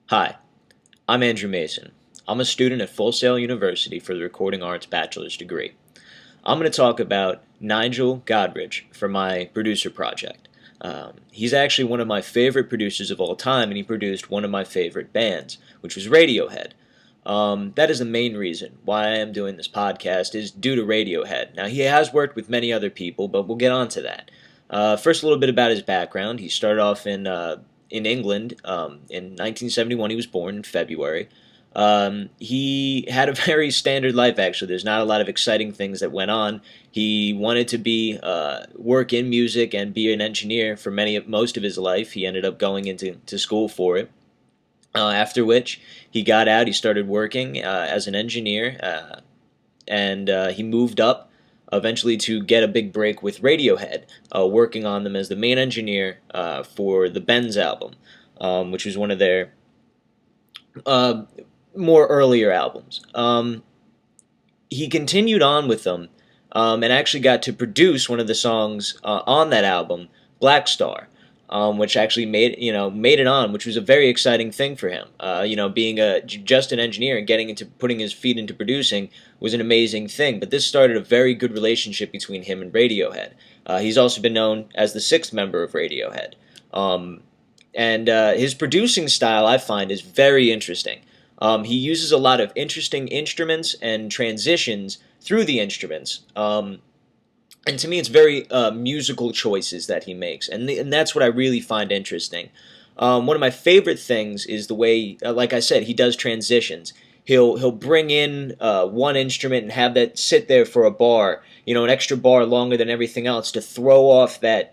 Hi, I'm Andrew Mason. I'm a student at Full Sail University for the Recording Arts Bachelor's degree. I'm going to talk about Nigel Godrich for my producer project. He's actually one of my favorite producers of all time, and he produced one of my favorite bands, which was Radiohead. That is the main reason why I am doing this podcast is due to Radiohead. Now, he has worked with many other people, but we'll get on to that. First, a little bit about his background. He started off in England. In 1971, he was born in February. He had a very standard life, actually. There's not a lot of exciting things that went on. He wanted to work in music and be an engineer for most of his life. He ended up going into school for it. After which, he got out. He started working as an engineer, and he moved up eventually to get a big break with Radiohead, working on them as the main engineer for the Benz album, which was one of their uh, more earlier albums. He continued on with them and actually got to produce one of the songs on that album, Black Star. Which actually made it on, which was a very exciting thing for him. Being just an engineer and getting into putting his feet into producing was an amazing thing. But this started a very good relationship between him and Radiohead. He's also been known as the sixth member of Radiohead. And his producing style, I find, is very interesting. He uses a lot of interesting instruments and transitions through the instruments. And to me, it's very musical choices that he makes, and that's what I really find interesting. One of my favorite things is the way, like I said, he does transitions. He'll bring in one instrument and have that sit there for a bar, an extra bar longer than everything else to throw off that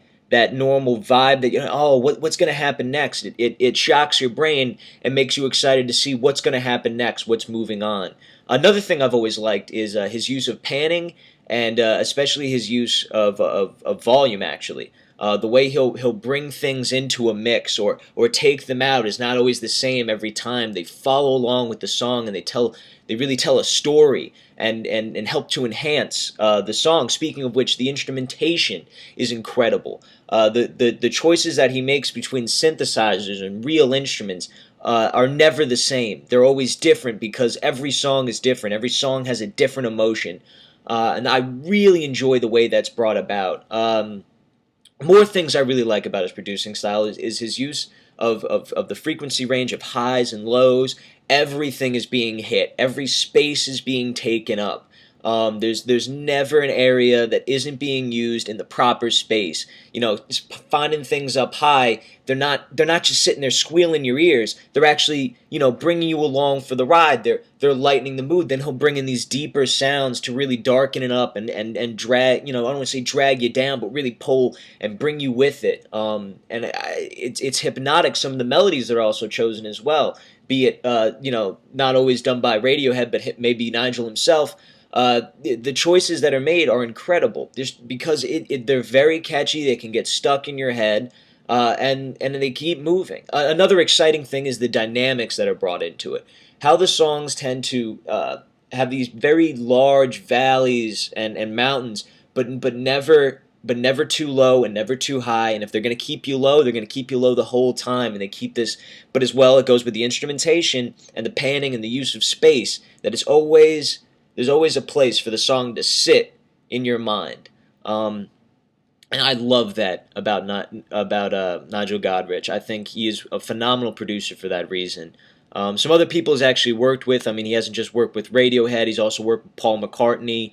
normal vibe that what's going to happen next. It shocks your brain and makes you excited to see what's going to happen next, what's moving on. Another thing I've always liked is his use of panning and especially his use of volume. Actually, the way he'll bring things into a mix or take them out is not always the same every time. They follow along with the song and they really tell a story and help to enhance the song. Speaking of which, the instrumentation is incredible. The choices that he makes between synthesizers and real instruments are never the same. They're always different because every song is different. Every song has a different emotion. And I really enjoy the way that's brought about. More things I really like about his producing style is his use of the frequency range of highs and lows. Everything is being hit. Every space is being taken up. There's never an area that isn't being used in the proper space. Just finding things up high. They're not just sitting there squealing your ears. They're actually bringing you along for the ride. They're lightening the mood. Then he'll bring in these deeper sounds to really darken it up and drag. I don't want to say drag you down, but really pull and bring you with it. It's hypnotic. Some of the melodies are also chosen as well. Be it not always done by Radiohead, but maybe Nigel himself. The choices that are made are incredible, just because they're very catchy. They can get stuck in your head, and they keep moving. Another exciting thing is the dynamics that are brought into it. How the songs tend to have these very large valleys and mountains, but never too low and never too high. And if they're going to keep you low, they're going to keep you low the whole time. And they keep this, but as well, it goes with the instrumentation and the panning and the use of space. There's always a place for the song to sit in your mind. And I love that about Nigel Godrich. I think he is a phenomenal producer for that reason. Some other people he's actually worked with. I mean, he hasn't just worked with Radiohead. He's also worked with Paul McCartney,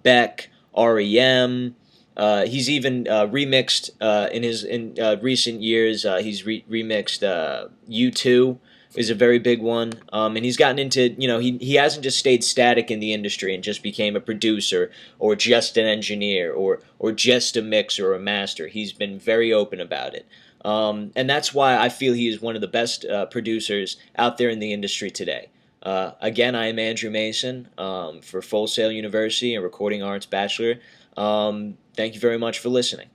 Beck, REM. He's even remixed in recent years. He's remixed U2 is a very big one. And he's gotten into, he hasn't just stayed static in the industry and just became a producer or just an engineer or just a mixer or a master. He's been very open about it. And that's why I feel he is one of the best producers out there in the industry today. Again, I am Andrew Mason for Full Sail University and Recording Arts Bachelor. Thank you very much for listening.